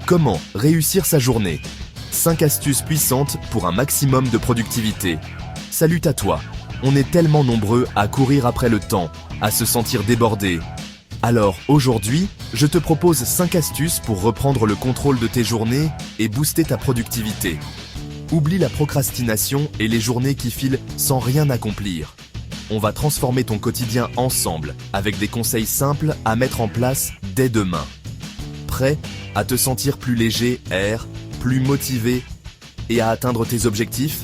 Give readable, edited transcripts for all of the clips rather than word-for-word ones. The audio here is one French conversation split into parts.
Comment réussir sa journée? 5 astuces puissantes pour un maximum de productivité. Salut à toi. On est tellement nombreux à courir après le temps, à se sentir débordés. Alors aujourd'hui, je te propose 5 astuces pour reprendre le contrôle de tes journées et booster ta productivité. Oublie la procrastination et les journées qui filent sans rien accomplir. On va transformer ton quotidien ensemble avec des conseils simples à mettre en place dès demain. Prêt à te sentir plus léger, plus motivé et à atteindre tes objectifs?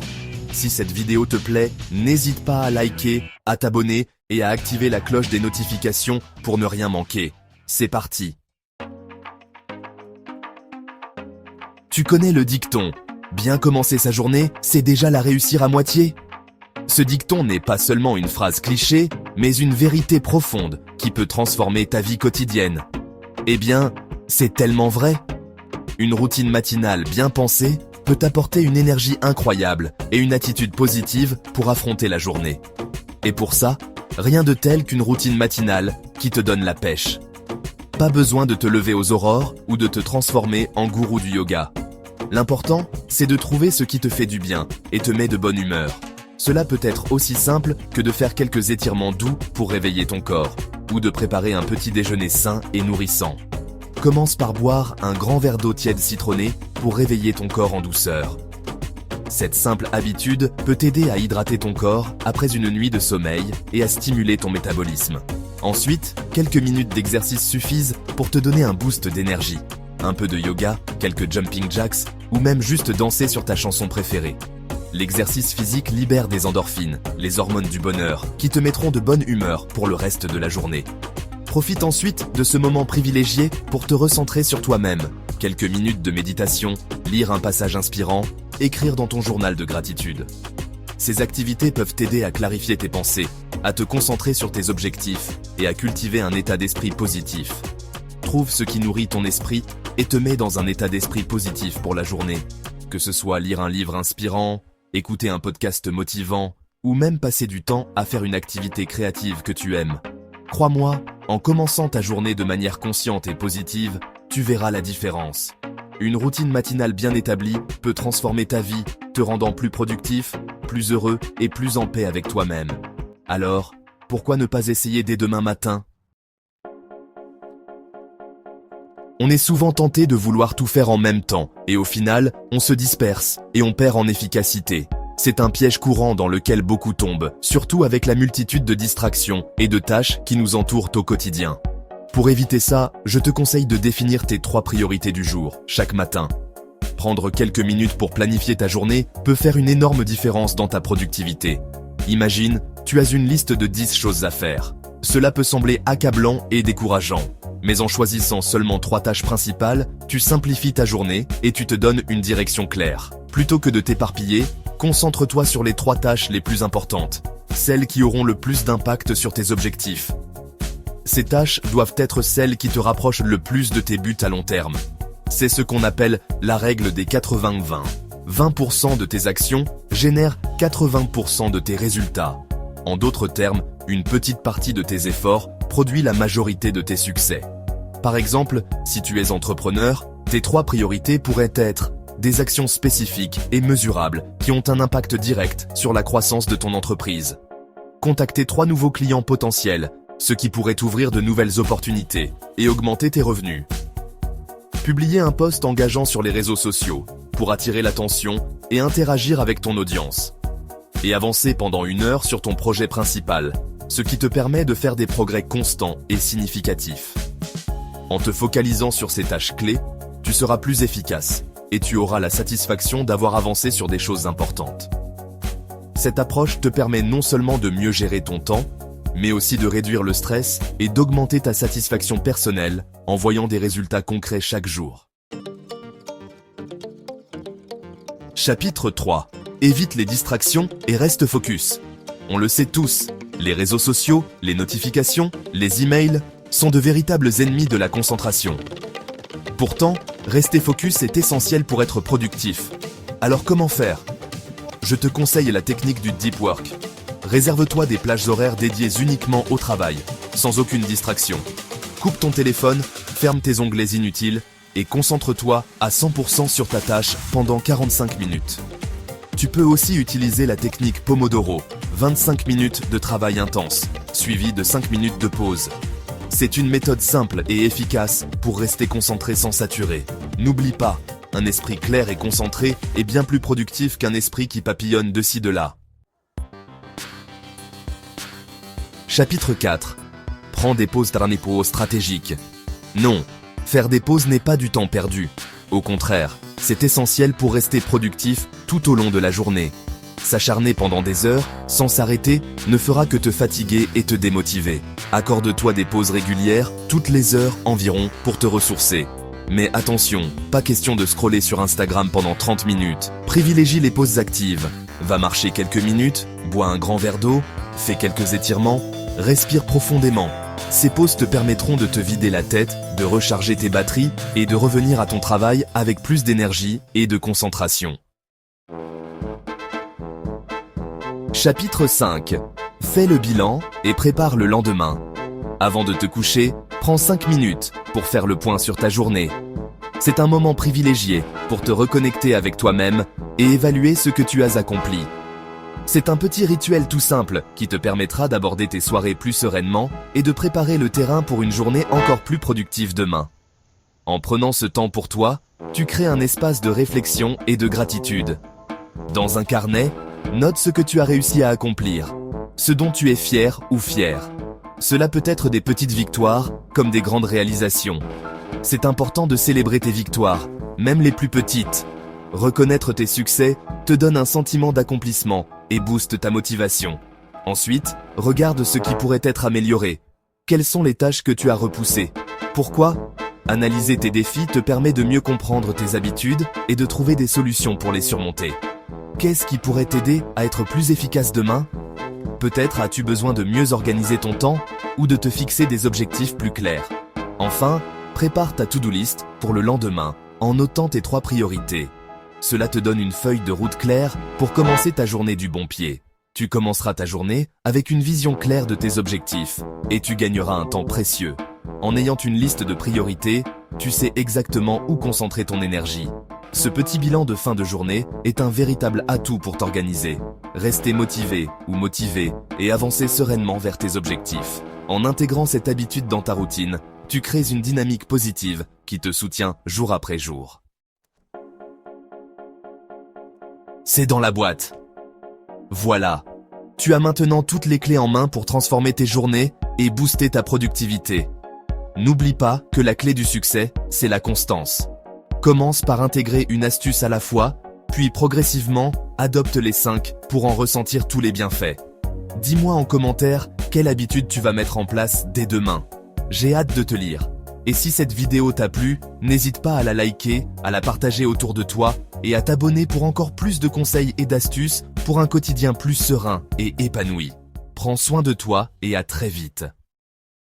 Si cette vidéo te plaît, n'hésite pas à liker, à t'abonner et à activer la cloche des notifications pour ne rien manquer. C'est parti! Tu connais le dicton « Bien commencer sa journée, c'est déjà la réussir à moitié ». Ce dicton n'est pas seulement une phrase cliché, mais une vérité profonde qui peut transformer ta vie quotidienne. Eh bien, c'est tellement vrai. Une routine matinale bien pensée peut t'apporter une énergie incroyable et une attitude positive pour affronter la journée. Et pour ça, rien de tel qu'une routine matinale qui te donne la pêche. Pas besoin de te lever aux aurores ou de te transformer en gourou du yoga. L'important, c'est de trouver ce qui te fait du bien et te met de bonne humeur. Cela peut être aussi simple que de faire quelques étirements doux pour réveiller ton corps, ou de préparer un petit déjeuner sain et nourrissant. Commence par boire un grand verre d'eau tiède citronnée pour réveiller ton corps en douceur. Cette simple habitude peut t'aider à hydrater ton corps après une nuit de sommeil et à stimuler ton métabolisme. Ensuite, quelques minutes d'exercice suffisent pour te donner un boost d'énergie. Un peu de yoga, quelques jumping jacks ou même juste danser sur ta chanson préférée. L'exercice physique libère des endorphines, les hormones du bonheur, qui te mettront de bonne humeur pour le reste de la journée. Profite ensuite de ce moment privilégié pour te recentrer sur toi-même. Quelques minutes de méditation, lire un passage inspirant, écrire dans ton journal de gratitude. Ces activités peuvent t'aider à clarifier tes pensées, à te concentrer sur tes objectifs et à cultiver un état d'esprit positif. Trouve ce qui nourrit ton esprit et te met dans un état d'esprit positif pour la journée. Que ce soit lire un livre inspirant, écouter un podcast motivant ou même passer du temps à faire une activité créative que tu aimes. Crois-moi, en commençant ta journée de manière consciente et positive, tu verras la différence. Une routine matinale bien établie peut transformer ta vie, te rendant plus productif, plus heureux et plus en paix avec toi-même. Alors, pourquoi ne pas essayer dès demain matin? On est souvent tenté de vouloir tout faire en même temps, et au final, on se disperse et on perd en efficacité. C'est un piège courant dans lequel beaucoup tombent, surtout avec la multitude de distractions et de tâches qui nous entourent au quotidien. Pour éviter ça, je te conseille de définir tes 3 priorités du jour, chaque matin. Prendre quelques minutes pour planifier ta journée peut faire une énorme différence dans ta productivité. Imagine, tu as une liste de 10 choses à faire. Cela peut sembler accablant et décourageant. Mais en choisissant seulement 3 tâches principales, tu simplifies ta journée et tu te donnes une direction claire. Plutôt que de t'éparpiller, concentre-toi sur les 3 tâches les plus importantes, celles qui auront le plus d'impact sur tes objectifs. Ces tâches doivent être celles qui te rapprochent le plus de tes buts à long terme. C'est ce qu'on appelle la règle des 80-20. 20% de tes actions génèrent 80% de tes résultats. En d'autres termes, une petite partie de tes efforts produit la majorité de tes succès. Par exemple, si tu es entrepreneur, tes 3 priorités pourraient être des actions spécifiques et mesurables qui ont un impact direct sur la croissance de ton entreprise. Contacter 3 nouveaux clients potentiels, ce qui pourrait t'ouvrir de nouvelles opportunités et augmenter tes revenus. Publier un post engageant sur les réseaux sociaux pour attirer l'attention et interagir avec ton audience. Et avancer pendant 1 heure sur ton projet principal, ce qui te permet de faire des progrès constants et significatifs. En te focalisant sur ces tâches clés, tu seras plus efficace et tu auras la satisfaction d'avoir avancé sur des choses importantes. Cette approche te permet non seulement de mieux gérer ton temps, mais aussi de réduire le stress et d'augmenter ta satisfaction personnelle en voyant des résultats concrets chaque jour. Chapitre 3. Évite les distractions et reste focus. On le sait tous, les réseaux sociaux, les notifications, les emails sont de véritables ennemis de la concentration. Pourtant, rester focus est essentiel pour être productif. Alors comment faire? Je te conseille la technique du deep work. Réserve-toi des plages horaires dédiées uniquement au travail, sans aucune distraction. Coupe ton téléphone, ferme tes onglets inutiles et concentre-toi à 100% sur ta tâche pendant 45 minutes. Tu peux aussi utiliser la technique Pomodoro, 25 minutes de travail intense, suivi de 5 minutes de pause. C'est une méthode simple et efficace pour rester concentré sans saturer. N'oublie pas, un esprit clair et concentré est bien plus productif qu'un esprit qui papillonne de ci de là. Chapitre 4. Prends des pauses stratégiques. Non, faire des pauses n'est pas du temps perdu. Au contraire, c'est essentiel pour rester productif tout au long de la journée. S'acharner pendant des heures, sans s'arrêter, ne fera que te fatiguer et te démotiver. Accorde-toi des pauses régulières, toutes les heures environ, pour te ressourcer. Mais attention, pas question de scroller sur Instagram pendant 30 minutes. Privilégie les pauses actives. Va marcher quelques minutes, bois un grand verre d'eau, fais quelques étirements, respire profondément. Ces pauses te permettront de te vider la tête, de recharger tes batteries et de revenir à ton travail avec plus d'énergie et de concentration. Chapitre 5. Fais le bilan et prépare le lendemain. Avant de te coucher, prends 5 minutes pour faire le point sur ta journée. C'est un moment privilégié pour te reconnecter avec toi-même et évaluer ce que tu as accompli. C'est un petit rituel tout simple qui te permettra d'aborder tes soirées plus sereinement et de préparer le terrain pour une journée encore plus productive demain. En prenant ce temps pour toi, tu crées un espace de réflexion et de gratitude. Dans un carnet, note ce que tu as réussi à accomplir, ce dont tu es fier ou fier. Cela peut être des petites victoires comme des grandes réalisations. C'est important de célébrer tes victoires, même les plus petites. Reconnaître tes succès te donne un sentiment d'accomplissement et booste ta motivation. Ensuite, regarde ce qui pourrait être amélioré. Quelles sont les tâches que tu as repoussées? Pourquoi? Analyser tes défis te permet de mieux comprendre tes habitudes et de trouver des solutions pour les surmonter. Qu'est-ce qui pourrait t'aider à être plus efficace demain? Peut-être as-tu besoin de mieux organiser ton temps ou de te fixer des objectifs plus clairs. Enfin, prépare ta to-do list pour le lendemain en notant tes 3 priorités. Cela te donne une feuille de route claire pour commencer ta journée du bon pied. Tu commenceras ta journée avec une vision claire de tes objectifs et tu gagneras un temps précieux. En ayant une liste de priorités, tu sais exactement où concentrer ton énergie. Ce petit bilan de fin de journée est un véritable atout pour t'organiser. Rester motivé ou motivé et avancer sereinement vers tes objectifs. En intégrant cette habitude dans ta routine, tu crées une dynamique positive qui te soutient jour après jour. C'est dans la boîte. Voilà. Tu as maintenant toutes les clés en main pour transformer tes journées et booster ta productivité. N'oublie pas que la clé du succès, c'est la constance. Commence par intégrer une astuce à la fois, puis progressivement, adopte les 5 pour en ressentir tous les bienfaits. Dis-moi en commentaire quelle habitude tu vas mettre en place dès demain. J'ai hâte de te lire. Et si cette vidéo t'a plu, n'hésite pas à la liker, à la partager autour de toi et à t'abonner pour encore plus de conseils et d'astuces pour un quotidien plus serein et épanoui. Prends soin de toi et à très vite.